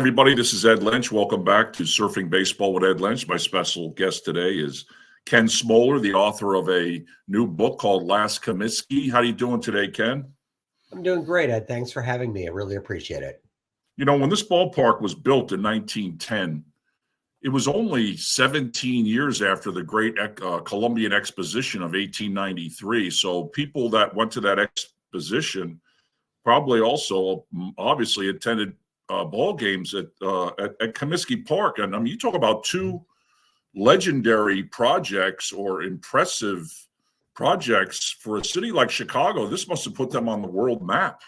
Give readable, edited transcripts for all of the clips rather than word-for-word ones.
Everybody, this is Ed Lynch. Welcome back to Surfing Baseball with Ed Lynch. My special guest today is Ken Smoller, the author of a new book called Last Comiskey. How are you doing today, Ken? I'm doing great, Ed. Thanks for having me. I really appreciate it. You know, when this ballpark was built in 1910, it was only 17 years after the great Columbian Exposition of 1893. So people that went to that exposition probably also obviously attended ball games at Comiskey Park. And I mean, you talk about two legendary projects or impressive projects for a city like Chicago. This must have put them on the world map.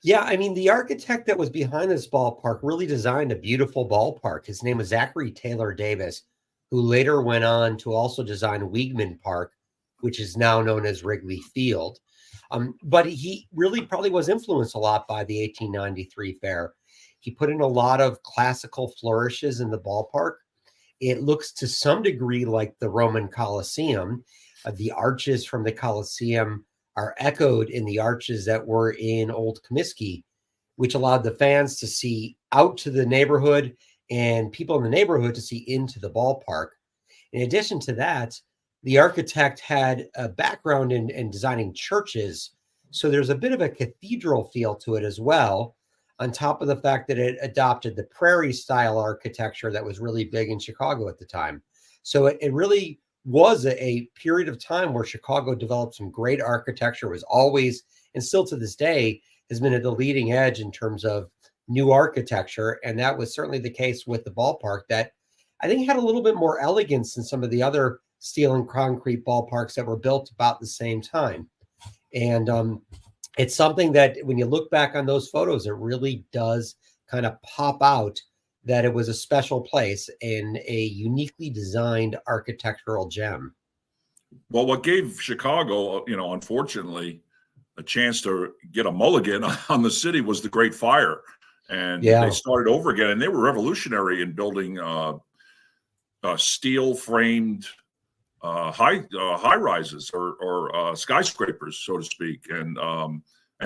Yeah, I mean, the architect that was behind this ballpark really designed a beautiful ballpark. His name was Zachary Taylor Davis, who later went on to also design Weigman Park, which is now known as Wrigley Field. But he really probably was influenced a lot by the 1893 fair. He put in a lot of classical flourishes in the ballpark. It looks to some degree like the Roman Colosseum. The arches from the Colosseum are echoed in the arches that were in Old Comiskey, which allowed the fans to see out to the neighborhood and people in the neighborhood to see into the ballpark. In addition to that, the architect had a background in designing churches. So there's a bit of a cathedral feel to it as well, on top of the fact that it adopted the prairie style architecture that was really big in Chicago at the time. So it really was a period of time where Chicago developed some great architecture, was always, and still to this day, has been at the leading edge in terms of new architecture. And that was certainly the case with the ballpark that I think had a little bit more elegance than some of the other steel and concrete ballparks that were built about the same time. And it's something that when you look back on those photos, it really does kind of pop out that it was a special place and a uniquely designed architectural gem. Well, what gave Chicago, unfortunately, a chance to get a mulligan on the city was the Great Fire. And they started over again, and they were revolutionary in building steel framed high rises or skyscrapers, so to speak, and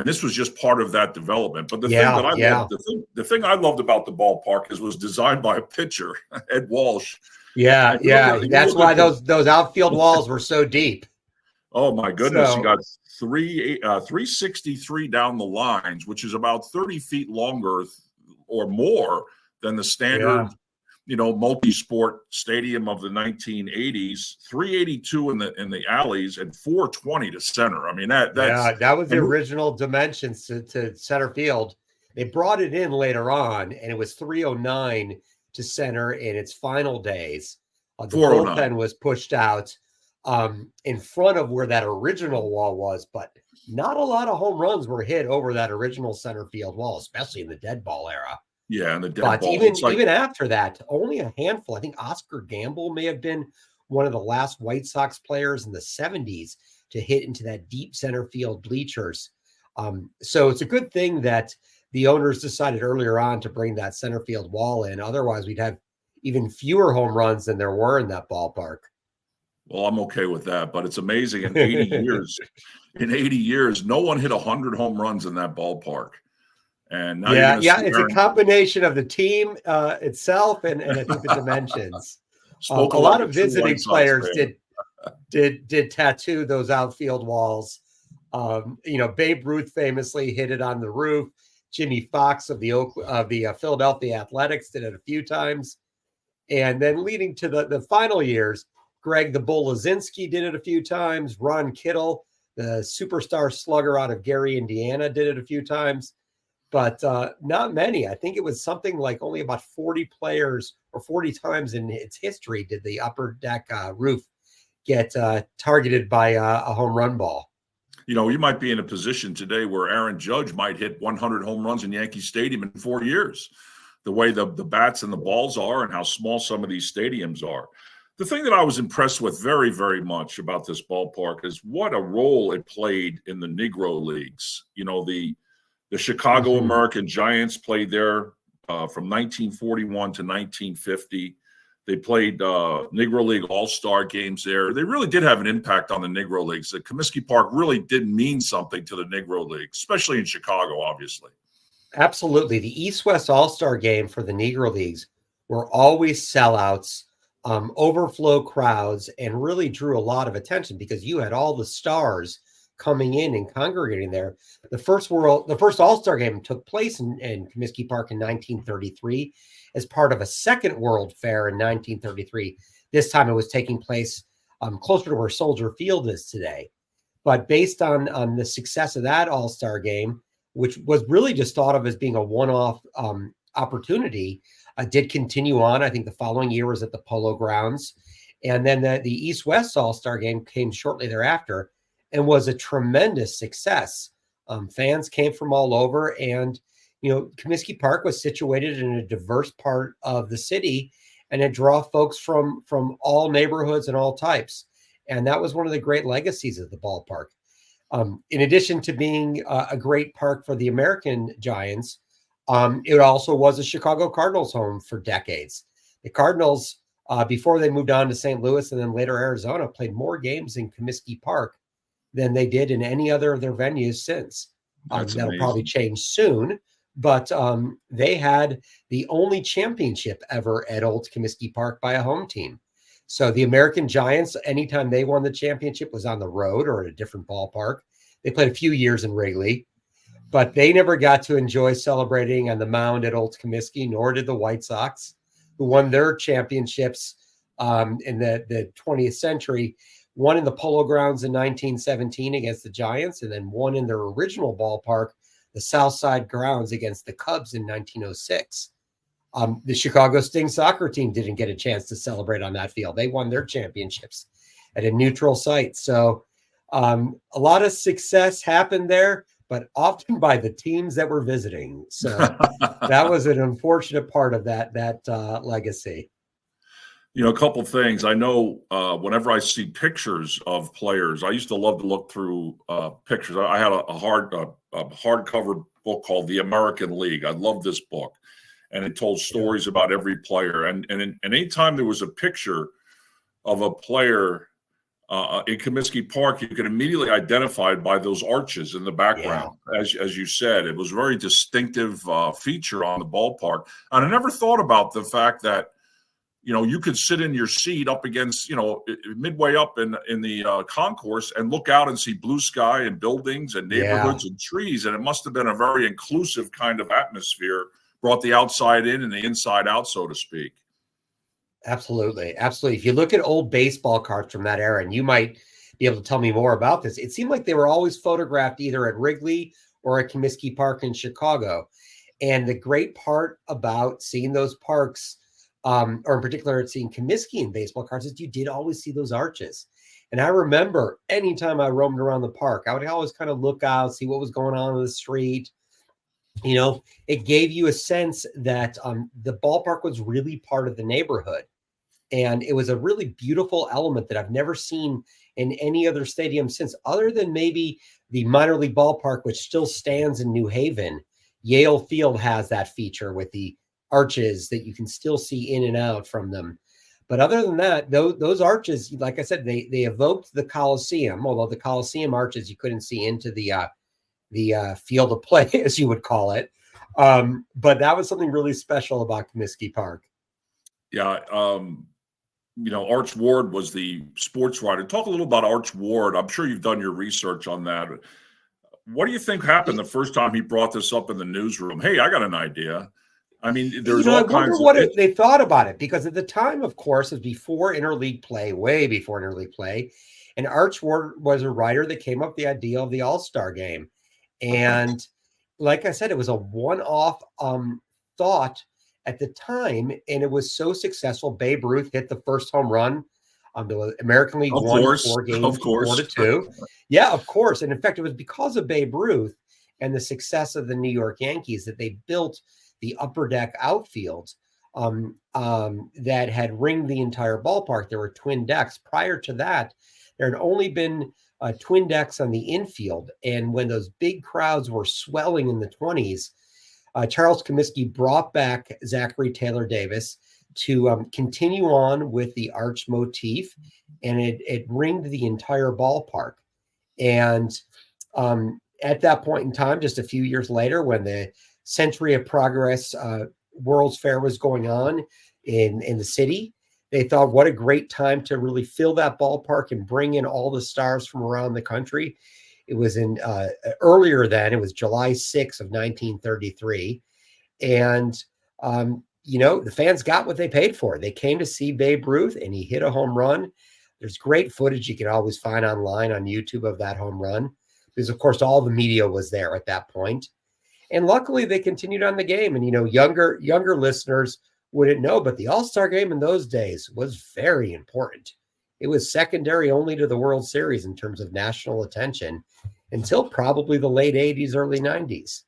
this was just part of that development. But the thing I loved about the ballpark was designed by a pitcher, Ed Walsh. That's why those outfield walls were so deep. Oh my goodness! You got 363 down the lines, which is about 30 feet longer or more than the standard. Multi-sport stadium of the 1980s, 382 in the alleys and 420 to center. I mean, that was the original dimensions to center field. They brought it in later on, and it was 309 to center in its final days. The bullpen was pushed out in front of where that original wall was, but not a lot of home runs were hit over that original center field wall, especially in the dead ball era. Yeah, and the dead ball. But even after that, only a handful. I think Oscar Gamble may have been one of the last White Sox players in the 70s to hit into that deep center field bleachers. So it's a good thing that the owners decided earlier on to bring that center field wall in. Otherwise, we'd have even fewer home runs than there were in that ballpark. Well, I'm okay with that, but it's amazing. In 80 years, no one hit 100 home runs in that ballpark. And now it's a combination of the team itself and I think the dimensions. A lot of visiting players did tattoo those outfield walls. Babe Ruth famously hit it on the roof. Jimmy Fox of the Philadelphia Athletics did it a few times, and then leading to the final years, Greg the Bull Lazinski did it a few times. Ron Kittle, the superstar slugger out of Gary, Indiana, did it a few times. But not many. I think it was something like only about 40 players or 40 times in its history did the upper deck roof get targeted by a home run ball. You might be in a position today where Aaron Judge might hit 100 home runs in Yankee Stadium in 4 years, the way the bats and the balls are and how small some of these stadiums are. The thing that I was impressed with very, very much about this ballpark is what a role it played in the Negro Leagues. The Chicago American Giants played there from 1941 to 1950. They played Negro League All-Star games there. They really did have an impact on the Negro Leagues. The Comiskey Park really did mean something to the Negro League, especially in Chicago, obviously. Absolutely. The East-West All-Star game for the Negro Leagues were always sellouts, overflow crowds, and really drew a lot of attention because you had all the stars coming in and congregating there. The first All-Star game took place in Comiskey Park in 1933 as part of a second World Fair in 1933. This time it was taking place closer to where Soldier Field is today. But based on the success of that All-Star game, which was really just thought of as being a one-off opportunity, did continue on. I think the following year was at the Polo Grounds. And then the East-West All-Star game came shortly thereafter and was a tremendous success. Fans came from all over, and Comiskey Park was situated in a diverse part of the city, and it draw folks from all neighborhoods and all types. And that was one of the great legacies of the ballpark. In addition to being a great park for the American Giants, it also was a Chicago Cardinals home for decades. The Cardinals, before they moved on to St. Louis and then later Arizona, played more games in Comiskey Park than they did in any other of their venues since. That'll probably change soon, but they had the only championship ever at Old Comiskey Park by a home team. So the American Giants, anytime they won the championship, was on the road or at a different ballpark. They played a few years in Wrigley, but they never got to enjoy celebrating on the mound at Old Comiskey, nor did the White Sox, who won their championships in the 20th century, one in the Polo Grounds in 1917 against the Giants, and then one in their original ballpark, the Southside Grounds, against the Cubs in 1906. The Chicago Sting soccer team didn't get a chance to celebrate on that field. They won their championships at a neutral site. So a lot of success happened there, but often by the teams that were visiting. So that was an unfortunate part of that legacy. A couple things. I know whenever I see pictures of players, I used to love to look through pictures. I had a hardcover book called The American League. I love this book. And it told stories about every player. And anytime there was a picture of a player in Comiskey Park, you could immediately identify it by those arches in the background. Yeah. As you said, it was a very distinctive feature on the ballpark. And I never thought about the fact that, you could sit in your seat up against, midway up in the concourse and look out and see blue sky and buildings and neighborhoods and trees. And it must have been a very inclusive kind of atmosphere. Brought the outside in and the inside out, so to speak. Absolutely. Absolutely. If you look at old baseball cards from that era, and you might be able to tell me more about this, it seemed like they were always photographed either at Wrigley or at Comiskey Park in Chicago. And the great part about seeing those parks, or in particular seeing Comiskey in baseball cards, is you did always see those arches. And I remember anytime I roamed around the park, I would always kind of look out, see what was going on in the street. It gave you a sense that the ballpark was really part of the neighborhood. And it was a really beautiful element that I've never seen in any other stadium since, other than maybe the minor league ballpark, which still stands in New Haven. Yale Field has that feature with the arches that you can still see in and out from them. But other than that, those arches, like I said, they evoked the Coliseum, although the Coliseum arches you couldn't see into the field of play, as you would call it. But that was something really special about Comiskey Park. Yeah. Arch Ward was the sports writer. Talk a little about Arch Ward. I'm sure you've done your research on that. What do you think happened the first time he brought this up in the newsroom? Hey, I got an idea. I mean, there's all kinds of... they thought about it, because at the time, of course, it was before interleague play, way before interleague play. And Arch Ward was a writer that came up with the idea of the All-Star game. And like I said, it was a one-off thought at the time, and it was so successful. Babe Ruth hit the first home run. The American League won 4 games, 4-2. Yeah, of course. And in fact, it was because of Babe Ruth and the success of the New York Yankees that they built the upper deck outfield that had ringed the entire ballpark. There were twin decks. Prior to that, there had only been twin decks on the infield. And when those big crowds were swelling in the 20s, Charles Comiskey brought back Zachary Taylor Davis to continue on with the arch motif, and it ringed the entire ballpark. And at that point in time, just a few years later, when the Century of Progress World's Fair was going on in the city. They thought, what a great time to really fill that ballpark and bring in all the stars from around the country. It was in earlier then, it was July 6th of 1933. And, the fans got what they paid for. They came to see Babe Ruth, and he hit a home run. There's great footage you can always find online on YouTube of that home run, because, of course, all the media was there at that point. And luckily, they continued on the game. And, younger listeners wouldn't know, but the All-Star game in those days was very important. It was secondary only to the World Series in terms of national attention until probably the late 80s, early 90s.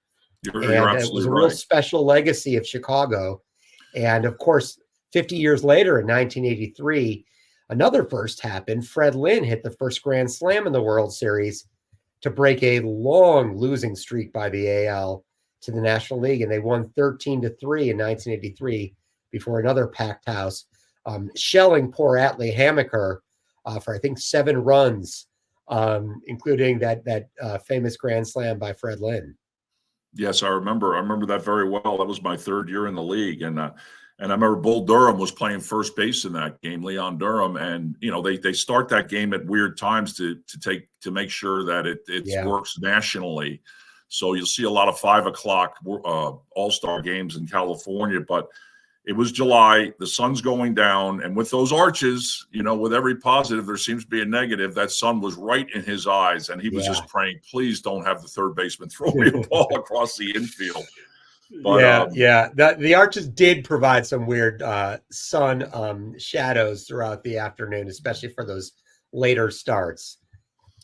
You're And it was a real special legacy of Chicago. And, of course, 50 years later in 1983, another first happened. Fred Lynn hit the first Grand Slam in the World Series to break a long losing streak by the AL to the National League. And they won 13-3 in 1983 before another packed house, shelling poor Atlee Hammaker for, I think, 7 runs, including that famous Grand Slam by Fred Lynn. Yes, I remember that very well. That was my 3rd year in the league, and I remember Bull Durham was playing first base in that game, Leon Durham, and they start that game at weird times to make sure that it works nationally. So you'll see a lot of 5 o'clock All-Star games in California, but it was July, the sun's going down, and with those arches, with every positive, there seems to be a negative. That sun was right in his eyes, and he was just praying, please don't have the third baseman throw me a ball across the infield. But, the arches did provide some weird sun shadows throughout the afternoon, especially for those later starts.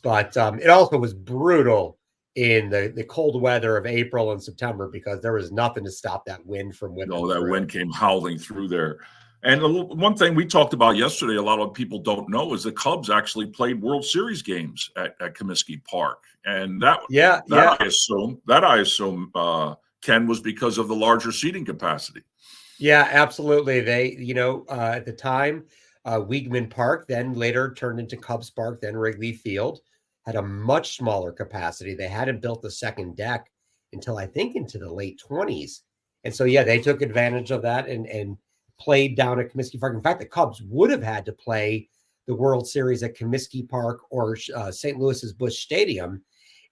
But it also was brutal in the cold weather of April and September, because there was nothing to stop that wind from whipping. No, that wind came howling through there. And one thing we talked about yesterday, a lot of people don't know, is the Cubs actually played World Series games at Comiskey Park. And I assume, Ken, was because of the larger seating capacity. Yeah, absolutely. They, at the time, Weigman Park, then later turned into Cubs Park, then Wrigley Field, had a much smaller capacity. They hadn't built the second deck until, I think, into the late 20s. And so, they took advantage of that and played down at Comiskey Park. In fact, the Cubs would have had to play the World Series at Comiskey Park or St. Louis's Busch Stadium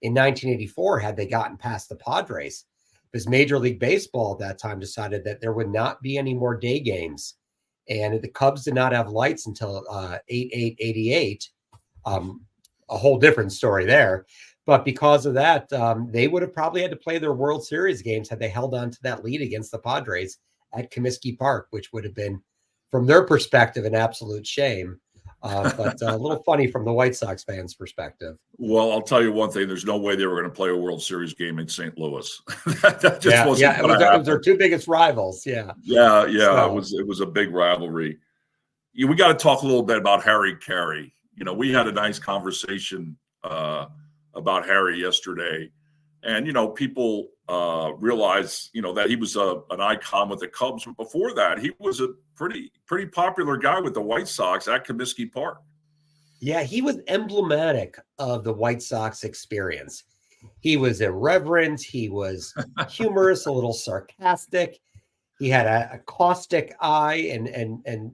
in 1984 had they gotten past the Padres, because Major League Baseball at that time decided that there would not be any more day games. And the Cubs did not have lights until 88. A whole different story there. But because of that, they would have probably had to play their World Series games had they held on to that lead against the Padres at Comiskey Park, which would have been, from their perspective, an absolute shame. But a little funny from the White Sox fans' perspective. Well, I'll tell you one thing. There's no way they were going to play a World Series game in St. Louis. That just wasn't it was their 2 biggest rivals. So. It was a big rivalry. We got to talk a little bit about Harry Carey. We had a nice conversation about Harry yesterday, and people realize that he was an icon with the Cubs. But before that, he was a pretty popular guy with the White Sox at Comiskey Park. Yeah, he was emblematic of the White Sox experience. He was irreverent. He was humorous, a little sarcastic. He had a caustic eye and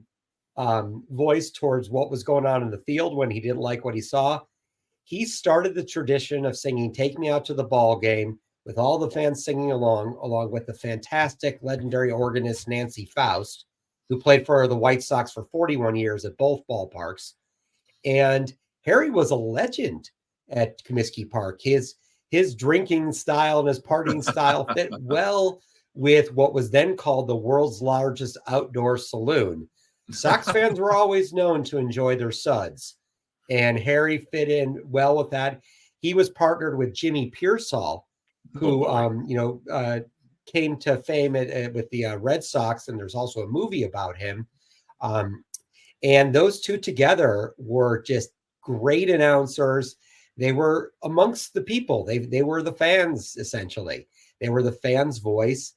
voice towards what was going on in the field when he didn't like what he saw. He started the tradition of singing "Take Me Out to the Ball Game" with all the fans singing along with the fantastic legendary organist Nancy Faust, who played for the White Sox for 41 years at both ballparks. And Harry was a legend at Comiskey Park. His drinking style and his partying style fit well with what was then called the world's largest outdoor saloon. Sox fans were always known to enjoy their suds, and Harry fit in well with that. He was partnered with Jimmy Pearsall, who came to fame with the Red Sox, and there's also a movie about him. And those two together were just great announcers. They were amongst the people. They were the fans, essentially. They were the fans' voice.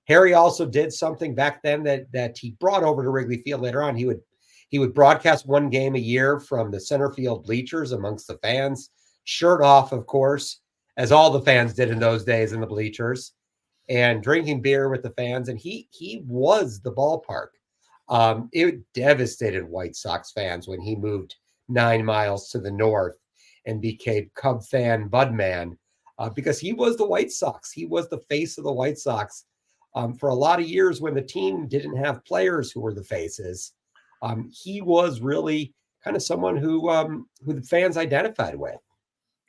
Harry also did something back then that he brought over to Wrigley Field later on. He would broadcast one game a year from the center field bleachers amongst the fans, shirt off, of course, as all the fans did in those days in the bleachers. and drinking beer with the fans. And he was the ballpark. It devastated White Sox fans when he moved 9 miles to the north and became Cub fan Budman, because he was the White Sox. He was the face of the White Sox for a lot of years when the team didn't have players who were the faces. He was really kind of someone who the fans identified with.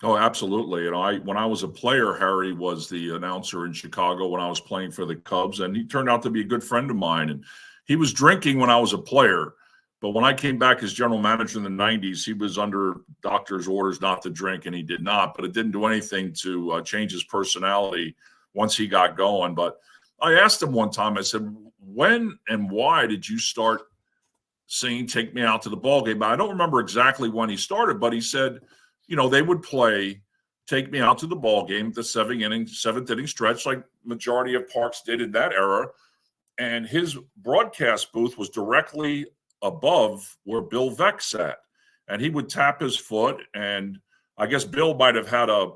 Oh, absolutely. You know, when I was a player, Harry was the announcer in Chicago when I was playing for the Cubs, and he turned out to be a good friend of mine. And he was drinking when I was a player, but when I came back as general manager in the 90s, he was under doctor's orders not to drink, and he did not. But it didn't do anything to change his personality once he got going. But I asked him one time, I said, when and why did you start singing "Take Me Out to the Ball Game"? I don't remember exactly when he started, but he said, you know, they would play "Take Me Out to the Ball Game," the seventh inning stretch, like majority of parks did in that era. And his broadcast booth was directly above where Bill Veeck sat. And he would tap his foot, and I guess Bill might have had a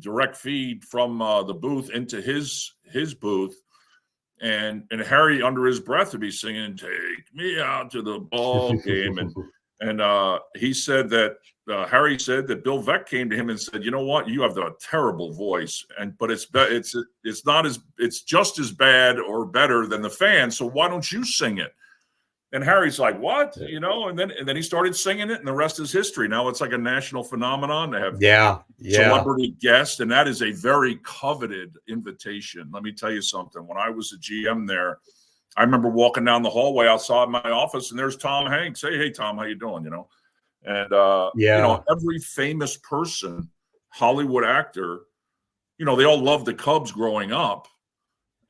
direct feed from the booth into his booth. And Harry, under his breath, would be singing "Take Me Out to the Ball Game." And he said that Harry said that Bill Veeck came to him and said, "You know what? You have a terrible voice, but it's just as bad or better than the fans. So why don't you sing it?" And Harry's like, "What?" You know, and then he started singing it, and the rest is history. Now it's like a national phenomenon. They have celebrity guests, and that is a very coveted invitation. Let me tell you something. When I was a GM there, I remember walking down the hallway outside my office, and there's Tom Hanks. Hey, Tom, how you doing? You know, and you know, every famous person, Hollywood actor, you know, they all loved the Cubs growing up,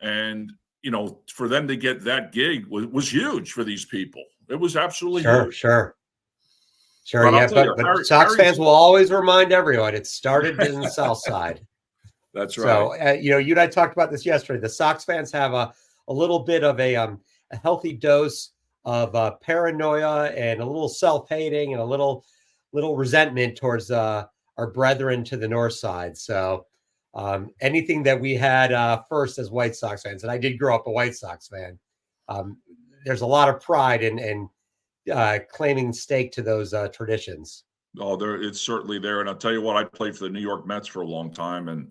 and you know, for them to get that gig was huge for these people. It was absolutely huge. Sure. But Sox fans will always remind everyone it started in the South Side. That's right. So you know, you and I talked about this yesterday. The Sox fans have a little bit of a healthy dose of paranoia and a little self-hating and a little resentment towards our brethren to the north side. So anything that we had first as White Sox fans, and I did grow up a White Sox fan, there's a lot of pride in claiming stake to those traditions. Oh, it's certainly there. And I'll tell you what, I played for the New York Mets for a long time, and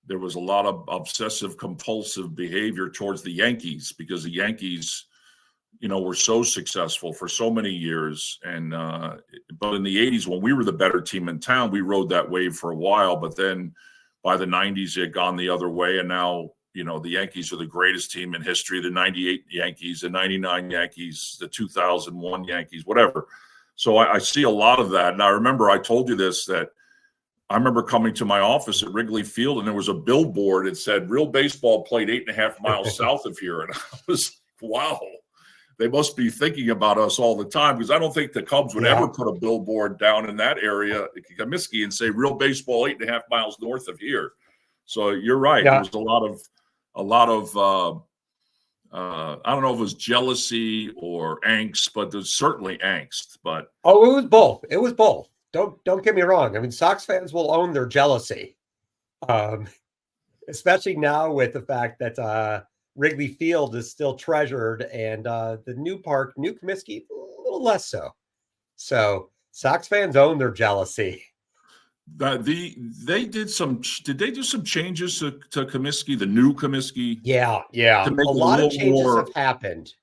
there was a lot of obsessive compulsive behavior towards the Yankees because the Yankees, you know, were so successful for so many years. And but in the 80s, when we were the better team in town, we rode that wave for a while. But then by the 90s, it had gone the other way. And now, you know, the Yankees are the greatest team in history, the 98 Yankees, the 99 Yankees, the 2001 Yankees, whatever. So I see a lot of that. And I remember I told you this, that I remember coming to my office at Wrigley Field, and there was a billboard. It said, "Real baseball played 8.5 miles south of here." And I was, wow, they must be thinking about us all the time, because I don't think the Cubs would ever put a billboard down in that area, Comiskey, and say "Real baseball 8.5 miles north of here." So you're right. Yeah. There was a lot of I don't know if it was jealousy or angst, but there's certainly angst. But it was both. It was both. Don't get me wrong. I mean, Sox fans will own their jealousy, especially now with the fact that Wrigley Field is still treasured, and the new Comiskey, a little less so. So Sox fans own their jealousy. Did they do some changes to Comiskey, the new Comiskey? Yeah. A lot of changes have happened.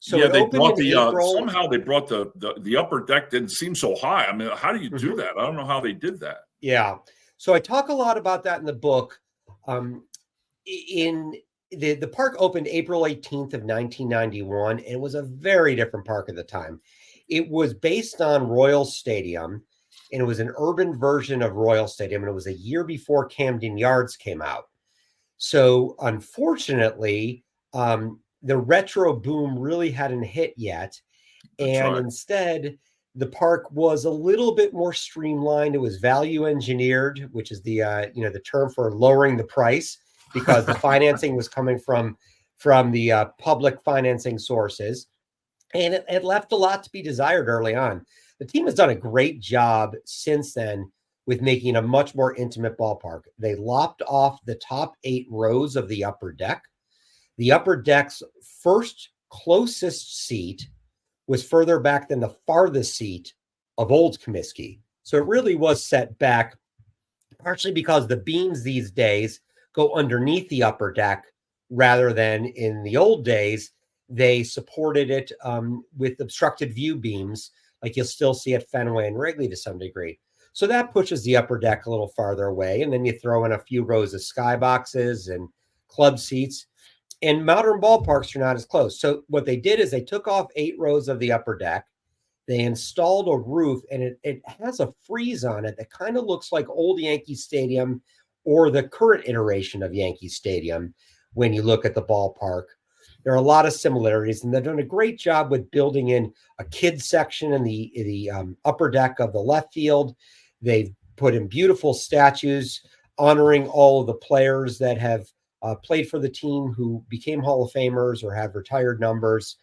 So yeah, they brought somehow they brought the upper deck didn't seem so high. I mean, how do you do that? I don't know how they did that. Yeah. So I talk a lot about that in the book. In the park opened April 18th of 1991. And it was a very different park at the time. It was based on Royal Stadium, and it was an urban version of Royal Stadium. And it was a year before Camden Yards came out. So unfortunately, the retro boom really hadn't hit yet. And instead, the park was a little bit more streamlined. It was value engineered, which is the the term for lowering the price, because the financing was coming from the public financing sources. And it left a lot to be desired early on. The team has done a great job since then with making a much more intimate ballpark. They lopped off the top 8 rows of the upper deck. The upper deck's first closest seat was further back than the farthest seat of Old Comiskey. So it really was set back, partially because the beams these days go underneath the upper deck rather than in the old days. They supported it with obstructed view beams, like you'll still see at Fenway and Wrigley to some degree. So that pushes the upper deck a little farther away. And then you throw in a few rows of skyboxes and club seats. And modern ballparks are not as close. So what they did is they took off 8 rows of the upper deck. They installed a roof, and it has a frieze on it that kind of looks like old Yankee Stadium or the current iteration of Yankee Stadium when you look at the ballpark. There are a lot of similarities, and they've done a great job with building in a kids section in the upper deck of the left field. They've put in beautiful statues honoring all of the players that have played for the team who became Hall of Famers or have retired numbers.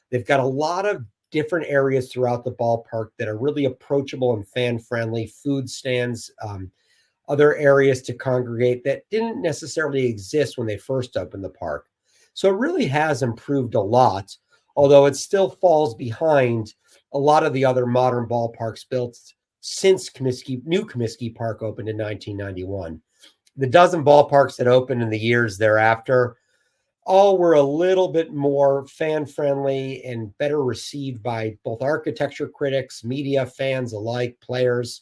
They've got a lot of different areas throughout the ballpark that are really approachable and fan-friendly, food stands, other areas to congregate that didn't necessarily exist when they first opened the park. So it really has improved a lot, although it still falls behind a lot of the other modern ballparks built since New Comiskey Park opened in 1991. The dozen ballparks that opened in the years thereafter all were a little bit more fan-friendly and better received by both architecture critics, media, fans alike, players.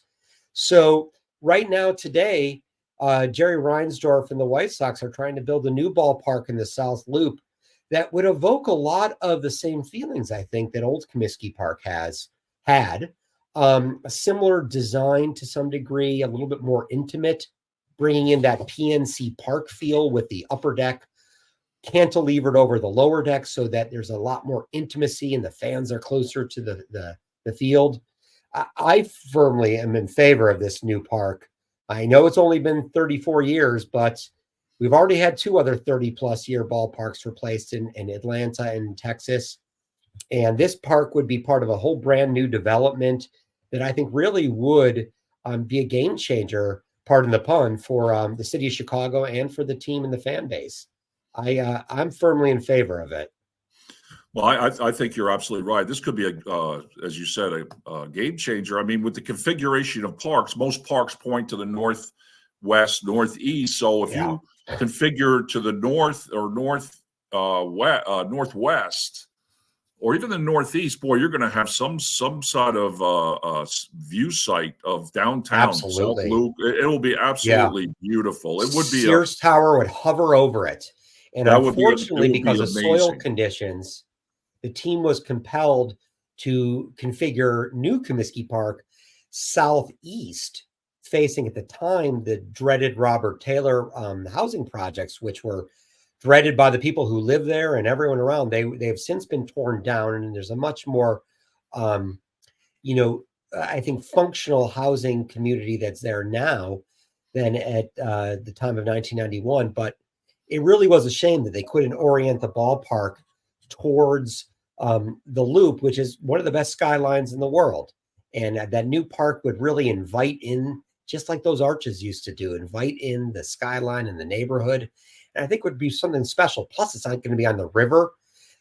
So right now, today, Jerry Reinsdorf and the White Sox are trying to build a new ballpark in the South Loop that would evoke a lot of the same feelings, I think, that Old Comiskey Park had. A similar design to some degree, a little bit more intimate, bringing in that PNC Park feel with the upper deck cantilevered over the lower deck so that there's a lot more intimacy and the fans are closer to the field. I firmly am in favor of this new park. I know it's only been 34 years, but we've already had 2 other 30-plus year ballparks replaced in Atlanta and Texas. And this park would be part of a whole brand new development that I think really would be a game changer, pardon the pun, for the city of Chicago and for the team and the fan base. I'm firmly in favor of it. Well, I think you're absolutely right. This could be, as you said, a game changer. I mean, with the configuration of parks, most parks point to the northwest, northeast. So if you configure to the north or northwest, or even the northeast, boy, you're going to have some sort of view site of downtown South Loop. It will be absolutely beautiful. It would be Sears Tower would hover over it. And unfortunately, because of soil conditions, the team was compelled to configure New Comiskey Park southeast, facing at the time the dreaded Robert Taylor housing projects, which were dreaded by the people who live there and everyone around. They have since been torn down, and there's a much more, I think, functional housing community that's there now than at the time of 1991. But it really was a shame that they couldn't orient the ballpark towards the Loop, which is one of the best skylines in the world. And that new park would really invite in, just like those arches used to do, invite in the skyline and the neighborhood. And I think would be something special. Plus, it's not going to be on the river.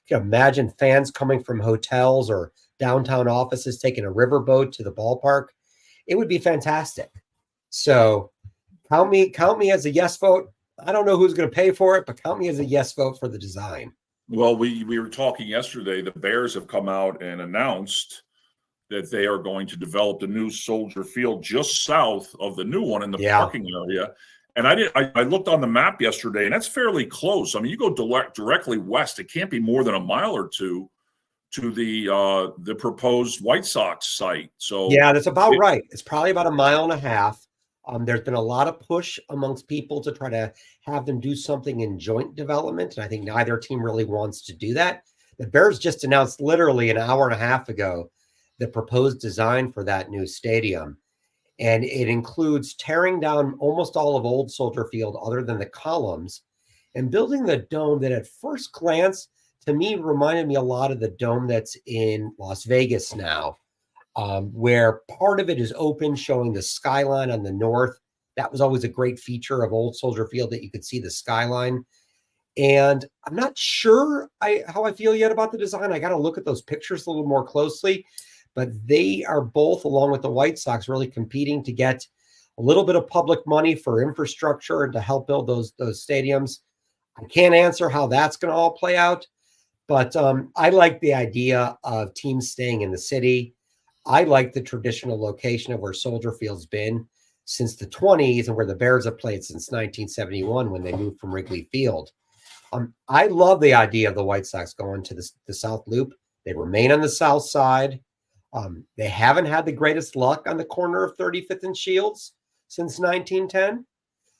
You can imagine fans coming from hotels or downtown offices taking a riverboat to the ballpark. It would be fantastic. So count me as a yes vote. I don't know who's going to pay for it, but count me as a yes vote for the design. Well, we were talking yesterday. The Bears have come out and announced that they are going to develop the new Soldier Field just south of the new one in the parking area. And I looked on the map yesterday, and that's fairly close. I mean, you go directly west, it can't be more than a mile or two to the proposed White Sox site. So yeah, that's about right. It's probably about a mile and a half. There's been a lot of push amongst people to try to have them do something in joint development, and I think neither team really wants to do that. The Bears just announced literally an hour and a half ago the proposed design for that new stadium. And it includes tearing down almost all of old Soldier Field other than the columns and building the dome that at first glance, to me, reminded me a lot of the dome that's in Las Vegas now. where part of it is open, showing the skyline on the north. That was always a great feature of Old Soldier Field, that you could see the skyline. And I'm not sure how I feel yet about the design. I got to look at those pictures a little more closely, but they are both, along with the White Sox, really competing to get a little bit of public money for infrastructure and to help build those stadiums. I can't answer how that's going to all play out, but I like the idea of teams staying in the city. I like the traditional location of where Soldier Field's been since the 20s and where the Bears have played since 1971 when they moved from Wrigley Field. I love the idea of the White Sox going to the South Loop. They remain on the south side. They haven't had the greatest luck on the corner of 35th and Shields since 1910.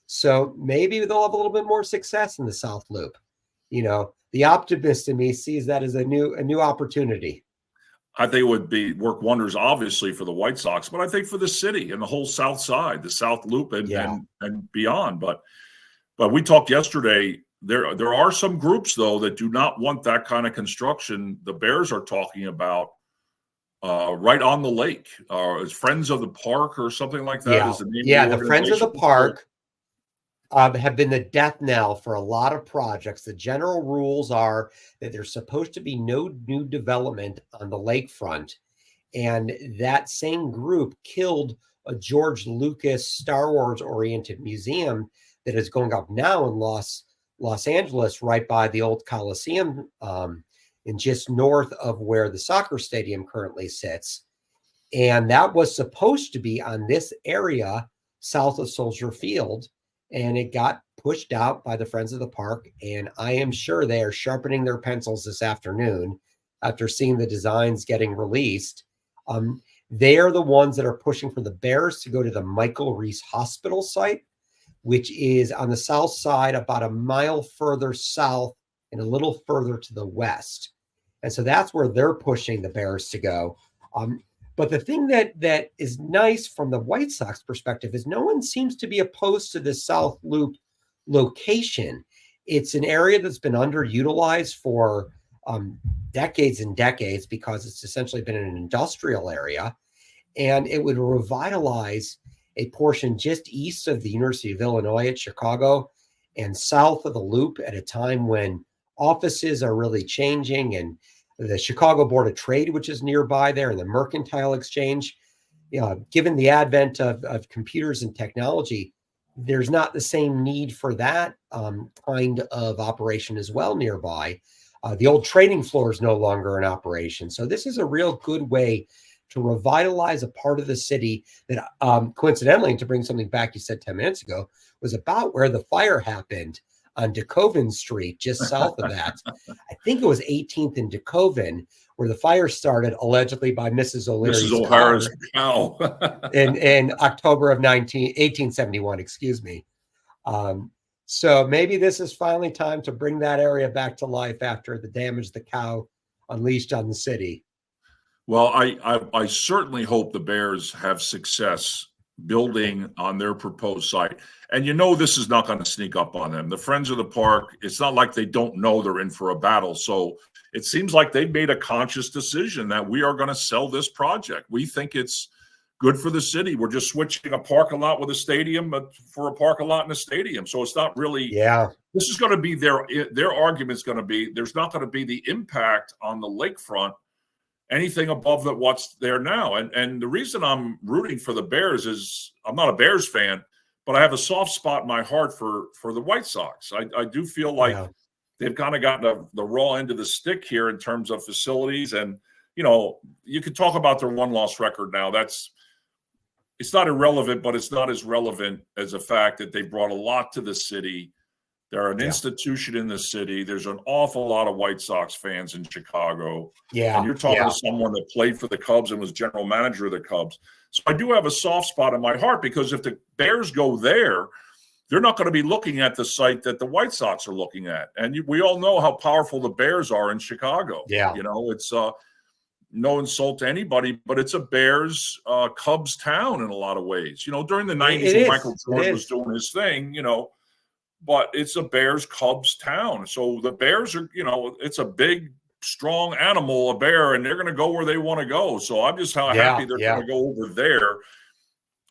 So maybe they'll have a little bit more success in the South Loop. You know, the optimist in me sees that as a new opportunity. I think it would work wonders, obviously, for the White Sox, but I think for the city and the whole South Side, the South Loop and beyond. But we talked yesterday. There are some groups, though, that do not want that kind of construction. The Bears are talking about right on the lake. Is Friends of the Park or something like that? Yeah, Is the name yeah. of The Friends of the Park have been the death knell for a lot of projects. The general rules are that there's supposed to be no new development on the lakefront, and that same group killed a George Lucas Star Wars oriented museum that is going up now in Los Angeles, right by the old Coliseum, and just north of where the soccer stadium currently sits. And that was supposed to be on this area south of Soldier Field, and it got pushed out by the Friends of the Park. And I am sure they are sharpening their pencils this afternoon after seeing the designs getting released. They are the ones that are pushing for the Bears to go to the Michael Reese Hospital site, which is on the south side, about a mile further south and a little further to the west. And so that's where they're pushing the Bears to go. But the thing that is nice from the White Sox perspective is no one seems to be opposed to the South Loop location. It's an area that's been underutilized for decades and decades because it's essentially been an industrial area. And it would revitalize a portion just east of the University of Illinois at Chicago and south of the Loop at a time when offices are really changing, and the Chicago Board of Trade, which is nearby there, and the Mercantile Exchange. Given the advent of computers and technology, there's not the same need for that kind of operation as well nearby. The old trading floor is no longer in operation. So this is a real good way to revitalize a part of the city that, coincidentally, to bring something back you said 10 minutes ago, was about where the fire happened on DeKoven Street, just south of that. I think it was 18th and DeKoven, where the fire started allegedly by Mrs. O'Hara's cow in October of 1871, excuse me. So maybe this is finally time to bring that area back to life after the damage the cow unleashed on the city. Well, I certainly hope the Bears have success building on their proposed site. And this is not going to sneak up on them. The Friends of the Park, it's not like they don't know they're in for a battle. So it seems like they've made a conscious decision that we are going to sell this project. We think it's good for the city. We're just switching a parking lot with a stadium for a parking lot and a stadium. So it's not really, this is going to be their argument is going to be, there's not going to be the impact on the lakefront anything above that what's there now. And the reason I'm rooting for the Bears is I'm not a Bears fan, but I have a soft spot in my heart for the White Sox. I do feel like they've kind of gotten the raw end of the stick here in terms of facilities. And, you could talk about their one-loss record now. It's not irrelevant, but it's not as relevant as the fact that they brought a lot to the city. They're an institution in the city. There's an awful lot of White Sox fans in Chicago. Yeah. And you're talking to someone that played for the Cubs and was general manager of the Cubs. So I do have a soft spot in my heart because if the Bears go there, they're not going to be looking at the site that the White Sox are looking at. And we all know how powerful the Bears are in Chicago. Yeah. It's no insult to anybody, but it's a Bears Cubs town in a lot of ways. During the 90s when Michael Jordan was doing his thing, but it's a Bears Cubs town. So the Bears are, it's a big strong animal, a bear, and they're going to go where they want to go. So I'm just happy they're going to go over there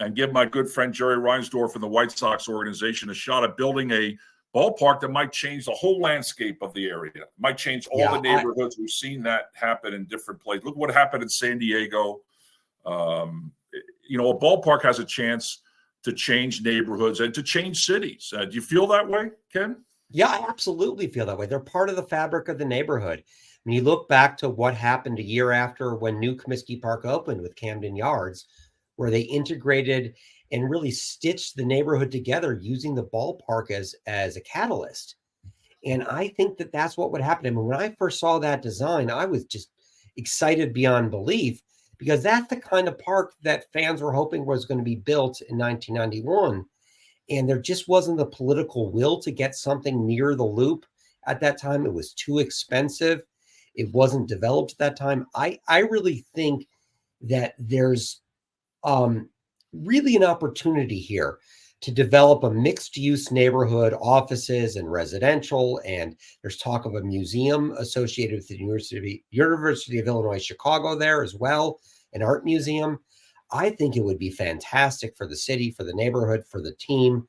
and give my good friend Jerry Reinsdorf and the White Sox organization a shot at building a ballpark that might change the whole landscape of the area. It might change all the neighborhoods. We've seen that happen in different places. Look what happened in San Diego. A ballpark has a chance to change neighborhoods and to change cities. Do you feel that way, Ken? Yeah, I absolutely feel that way. They're part of the fabric of the neighborhood. When you look back to what happened a year after when new Comiskey Park opened with Camden Yards, where they integrated and really stitched the neighborhood together using the ballpark as a catalyst. And I think that that's what would happen. I mean, when I first saw that design, I was just excited beyond belief, because that's the kind of park that fans were hoping was going to be built in 1991. And there just wasn't the political will to get something near the loop at that time. It was too expensive. It wasn't developed at that time. I really think that there's really an opportunity here to develop a mixed-use neighborhood, offices and residential, and there's talk of a museum associated with the University of Illinois Chicago there as well, an art museum. I think it would be fantastic for the city, for the neighborhood, for the team.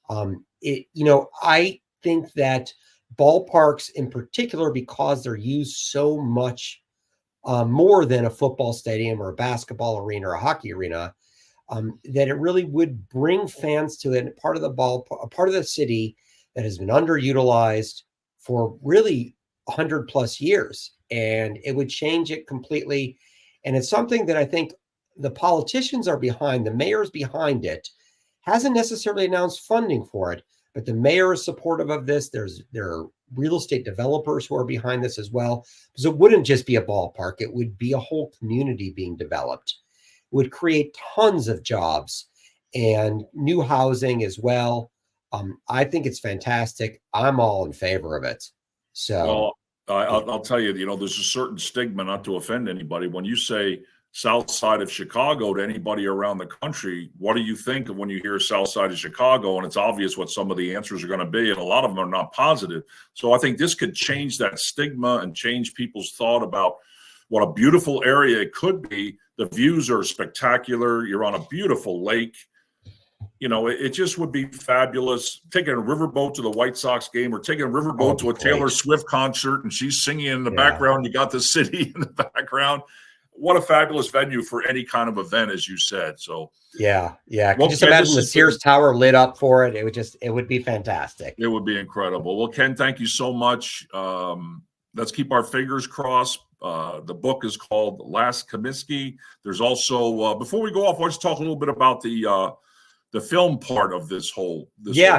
I think that ballparks in particular, because they're used so much more than a football stadium or a basketball arena or a hockey arena, that it really would bring fans to a part of the city that has been underutilized for really 100 plus years, and it would change it completely. And it's something that I think the politicians are behind. The mayor's behind it. Hasn't necessarily announced funding for it, but the mayor is supportive of this. There are real estate developers who are behind this as well, because it wouldn't just be a ballpark. It would be a whole community being developed. It would create tons of jobs and new housing as well. I think it's fantastic. I'm all in favor of it. So, I'll tell you, there's a certain stigma, not to offend anybody. When you say South Side of Chicago to anybody around the country, what do you think of when you hear South Side of Chicago? And it's obvious what some of the answers are going to be, and a lot of them are not positive. So I think this could change that stigma and change people's thought about what a beautiful area it could be. The views are spectacular. You're on a beautiful lake. It just would be fabulous. Taking a riverboat to the White Sox game, or taking a riverboat to a Taylor Swift concert, and she's singing in the background. You got the city in the background. What a fabulous venue for any kind of event, as you said. So yeah. Can you just imagine the Sears Tower lit up for it? It would be fantastic. It would be incredible. Well, Ken, thank you so much. Let's keep our fingers crossed. The book is called Last Comiskey. There's also, before we go off, let's talk a little bit about the film part of this whole.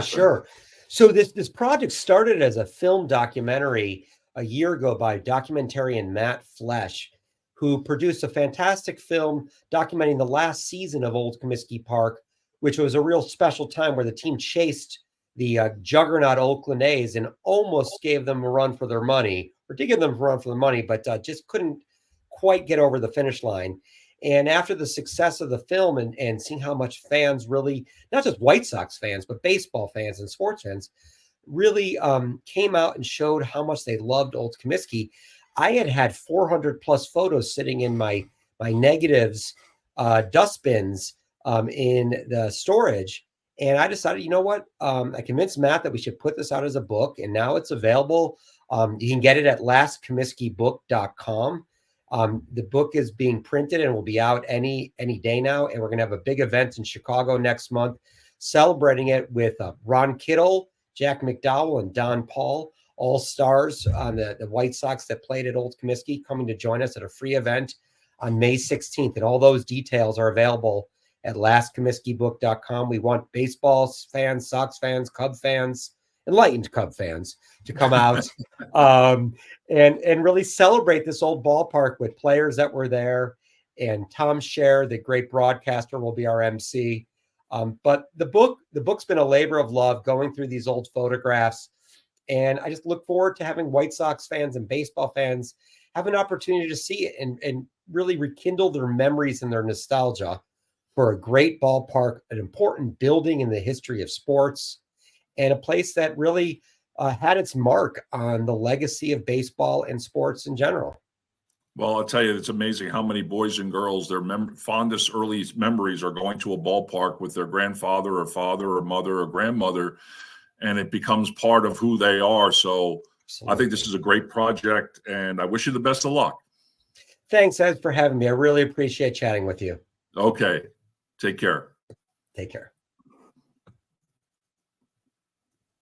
Sure. So this project started as a film documentary a year ago by documentarian Matt Flesh, who produced a fantastic film documenting the last season of Old Comiskey Park, which was a real special time where the team chased the juggernaut Oakland A's and almost gave them a run for their money, or did give them a run for their money, but just couldn't quite get over the finish line. And after the success of the film and seeing how much fans really, not just White Sox fans, but baseball fans and sports fans, really came out and showed how much they loved Old Comiskey, I had 400 plus photos sitting in my negatives dustbins in the storage. And I decided, you know what? I convinced Matt that we should put this out as a book, and now it's available. You can get it at lastcomiskeybook.com. The book is being printed and will be out any day now. And we're going to have a big event in Chicago next month, celebrating it with Ron Kittle, Jack McDowell, and Don Paul, all stars on the White Sox that played at Old Comiskey, coming to join us at a free event on May 16th. And all those details are available at lastcomiskeybook.com. We want baseball fans, Sox fans, Cub fans, enlightened Cub fans to come out and really celebrate this old ballpark with players that were there. And Tom Scher, the great broadcaster, will be our MC. But the book's been a labor of love going through these old photographs. And I just look forward to having White Sox fans and baseball fans have an opportunity to see it and really rekindle their memories and their nostalgia for a great ballpark, an important building in the history of sports, and a place that really had its mark on the legacy of baseball and sports in general. Well, I'll tell you, it's amazing how many boys and girls, their fondest early memories are going to a ballpark with their grandfather or father or mother or grandmother, and it becomes part of who they are. So Absolutely. I think this is a great project, and I wish you the best of luck. Thanks, Ed, for having me. I really appreciate chatting with you. Okay. Take care. Take care.